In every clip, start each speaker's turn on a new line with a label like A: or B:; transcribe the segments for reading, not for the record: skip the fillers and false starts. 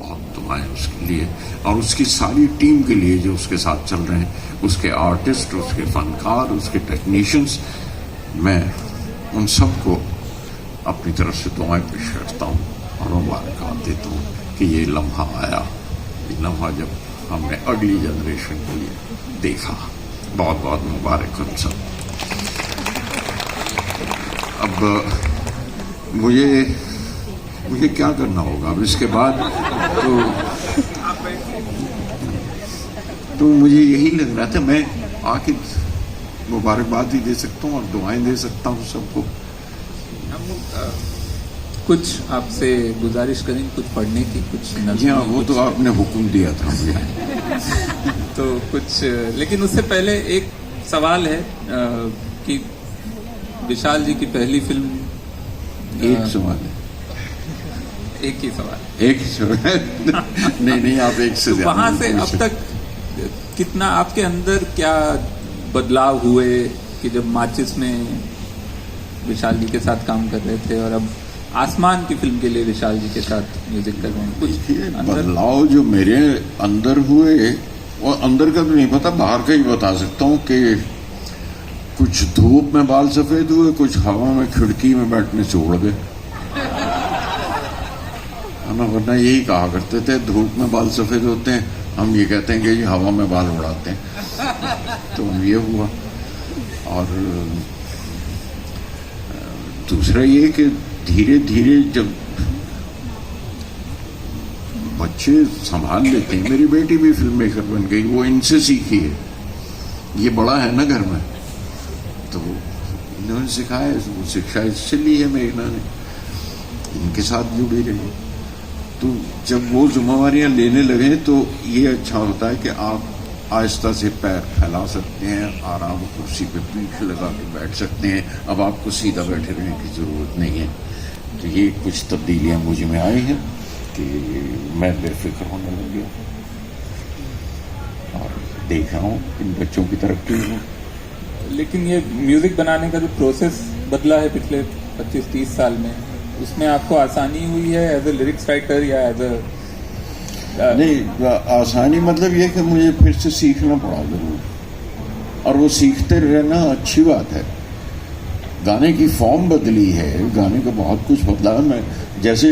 A: बहुत दुआएं उसके लिए और उसकी सारी टीम के लिए जो उसके साथ चल रहे हैं, उसके आर्टिस्ट, उसके फनकार, उसके टेक्नीशियंस। मैं उन सबको अपनी तरफ से दुआएं पेश करता हूँ और मुबारकबाद देता हूँ कि ये लम्हा आया, ये लम्हा जब हमने अगली जनरेशन के लिए देखा। बहुत बहुत मुबारक उन सब। अब मुझे क्या करना होगा अब इसके बाद? तो मुझे यही लग रहा था मैं आके मुबारकबाद ही दे सकता हूँ और दुआएं दे सकता हूँ सबको।
B: कुछ आपसे गुजारिश करें, कुछ पढ़ने की, कुछ
A: जी हाँ, वो तो आपने हुक्म दिया था मुझे।
B: तो कुछ, लेकिन उससे पहले एक सवाल है कि विशाल जी की पहली फिल्म।
A: एक सवाल है?
B: एक ही सवाल?
A: एक ही सवाल? नहीं, आप एक से
B: तो वहां से अब तक कितना आपके अंदर क्या बदलाव हुए कि जब माचिस में विशाल जी के साथ काम कर रहे थे और अब आसमान की फिल्म के लिए विशाल जी के साथ म्यूजिक कर रहे हैं? कुछ
A: बदलाव जो मेरे अंदर हुए, वो अंदर का तो नहीं पता, बाहर का ही बता सकता हूँ कि कुछ धूप में बाल सफेद हुए, कुछ हवा में खिड़की में बैठने से उड़ गए। हम वरना यही कहा करते थे, धूप में बाल सफेद होते हैं, हम ये कहते हैं कि ये हवा में बाल उड़ाते हैं। तो ये हुआ। और दूसरा ये कि धीरे धीरे जब बच्चे संभाल लेते हैं, मेरी बेटी भी फिल्म मेकर बन गई, वो इनसे सीखी है। ये बड़ा है ना घर में, तो इन्होंने सिखाया, वो शिक्षा इससे ली है मेघना ने, इनके साथ जुड़ी रही। तो जब वो जिम्मेवारियां लेने लगे तो ये अच्छा होता है कि आप आहिस्ता से पैर फैला सकते हैं, आराम कुर्सी पे पीठ लगा के बैठ सकते हैं। अब आपको सीधा बैठे रहने की जरूरत नहीं है। तो ये कुछ तब्दीलियां मुझ में आई हैं कि मैं बेफिक्र होने लग गया और देख रहा हूँ इन बच्चों की तरक्की में।
B: लेकिन ये म्यूजिक बनाने का जो प्रोसेस बदला है पिछले 25-30 साल में, उसमें आपको आसानी हुई है एज ए लिरिक्स राइटर या एज ए?
A: नहीं, आसानी मतलब ये कि मुझे फिर से सीखना पड़ा जरूर, और वो सीखते रहना अच्छी बात है। गाने की फॉर्म बदली है, गाने का बहुत कुछ बदला है। मैं जैसे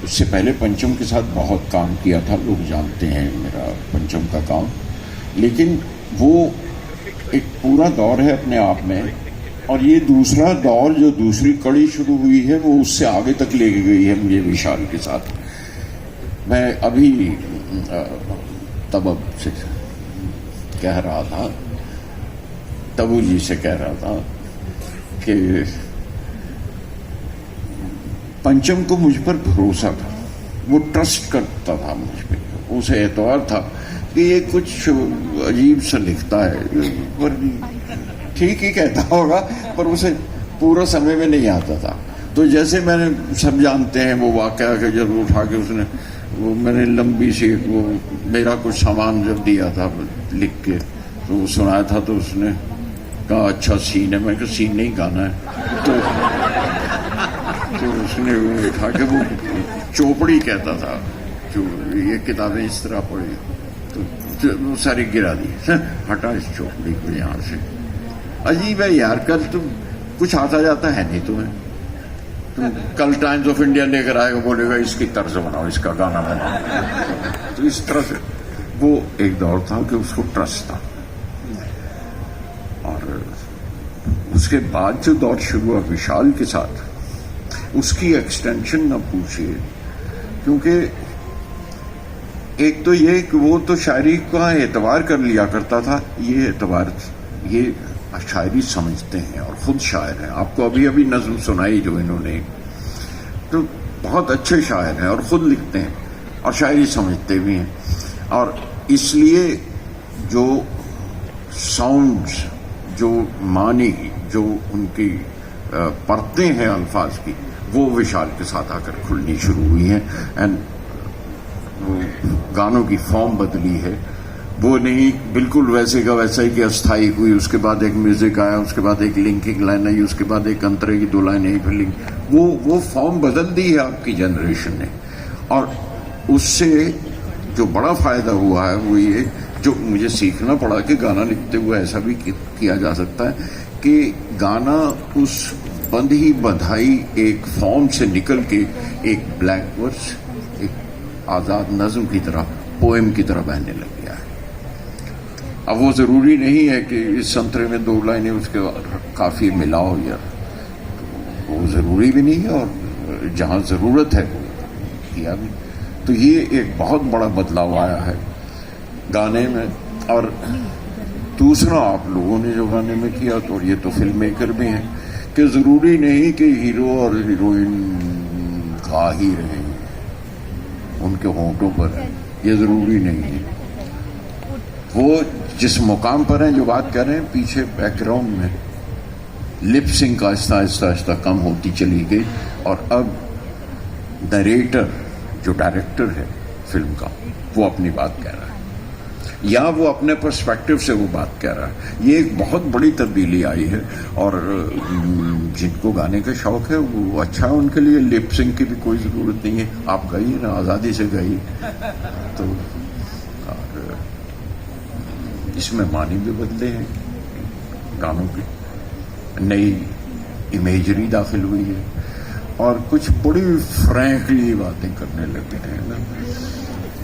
A: उससे पहले पंचम के साथ बहुत काम किया था, लोग जानते हैं मेरा पंचम का काम, लेकिन वो एक पूरा दौर है अपने आप में, और ये दूसरा दौर जो दूसरी कड़ी शुरू हुई है वो उससे आगे तक लेके गई है मुझे विशाल के साथ। मैं अभी तब से कह रहा था, तबू जी से कह रहा था कि पंचम को मुझ पर भरोसा था, वो ट्रस्ट करता था मुझ पर, उसे एतबार था कि ये कुछ अजीब सा लिखता है, पर ठीक ही कहता होगा, पर उसे पूरा समय में नहीं आता था। तो जैसे मैंने, सब जानते हैं वो वाकया के, जब उठा के उसने वो मैंने लंबी सी वो मेरा कुछ सामान जब दिया था लिख के, तो वो सुनाया था, तो उसने कहा अच्छा सीन है। मैं कहा सीन नहीं गाना है। तो उसने वो उठा के वो चौपड़ी कहता था, जो ये किताबें इस तरह पढ़ी, तो वो सारी गिरा दी, हटा इस चौपड़ी को यहाँ से। अजीब है यार, कल तुम कुछ आता जाता है नहीं तुम्हें, तुम कल टाइम्स ऑफ इंडिया लेकर आएगा, बोलेगा इसकी तर्ज बनाओ, इसका गाना बनाओ। तो इस तरह से वो एक दौर था कि उसको ट्रस्ट था। और उसके बाद जो दौर शुरू हुआ विशाल के साथ, उसकी एक्सटेंशन न पूछिए, क्योंकि एक तो ये कि वो तो शायरी का एतबार कर लिया करता था, ये एतबार, ये शायरी समझते हैं और खुद शायर हैं। आपको अभी अभी नज्म सुनाई जो इन्होंने, तो बहुत अच्छे शायर हैं और खुद लिखते हैं और शायरी समझते भी हैं। और इसलिए जो साउंड्स, जो मानी, जो उनकी परतें हैं अल्फाज की, वो विशाल के साथ आकर खुलनी शुरू हुई हैं। एंड वो गानों की फॉर्म बदली है, वो नहीं बिल्कुल वैसे का वैसा ही कि अस्थाई हुई, उसके बाद एक म्यूजिक आया, उसके बाद एक लिंकिंग लाइन आई, उसके बाद एक अंतरे की दो लाइन आई, फिर लिंक, वो फॉर्म बदल दी है आपकी जनरेशन ने। और उससे जो बड़ा फायदा हुआ है वो ये, जो मुझे सीखना पड़ा कि गाना लिखते हुए ऐसा भी किया जा सकता है कि गाना उस बंद ही बंधाई एक फॉर्म से निकल के एक ब्लैंक वर्स, एक आजाद नज्म की तरह, पोएम की तरह बहने लग गया है। अब वो जरूरी नहीं है कि इस संतरे में 2 लाइनें उसके काफी मिलाओ यार, तो वो जरूरी भी नहीं है, और जहां जरूरत है वो किया भी। तो ये एक बहुत बड़ा बदलाव आया है गाने में। और दूसरा, आप लोगों ने जो गाने में किया, तो ये तो फिल्म मेकर भी हैं, कि जरूरी नहीं कि हीरो और हीरोइन गा ही रहे, उनके होंठों पर है, ये जरूरी नहीं है। वो जिस मुकाम पर हैं, जो बात कर रहे हैं, पीछे बैकग्राउंड में लिप सिंक आहिस्ता आहिस्ता आहिस्ता कम होती चली गई, और अब नरेटर जो डायरेक्टर है फिल्म का, वो अपनी बात कह रहा है, या वो अपने पर्सपेक्टिव से वो बात कह रहा है। ये एक बहुत बड़ी तब्दीली आई है, और जिनको गाने का शौक है वो अच्छा है, उनके लिए लिप सिंक की भी कोई ज़रूरत नहीं है। आप गाइए ना, आज़ादी से गाइए। तो और इसमें मानी भी बदले हैं गानों की, नई इमेजरी दाखिल हुई है, और कुछ बड़ी फ्रैंकली बातें करने लगे हैं ना।